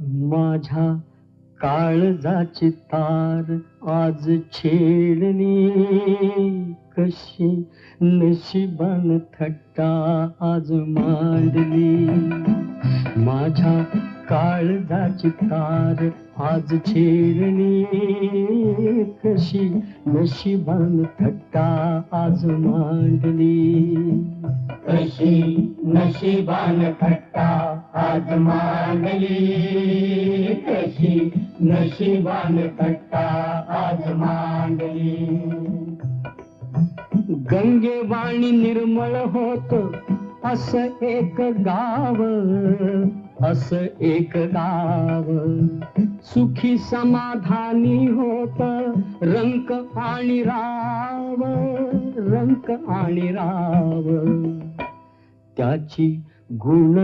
माझ्या काळजाची तार आज छेडली, कशी नशिबान थट्टा आज मांडली. माझ्या काळजाची तार आज छेडली, कशी नशिबान थट्टा आज मांडली. कशी नशिबान थट्टा आज मांडली, कशी नशिबान थट्टा आज मांडली. गंगेवाणी निर्मळ होत असं एक गाव, असं एक गाव. सुखी समाधानी होत रंक आणि राव, रंक आणि राव. त्याची गुण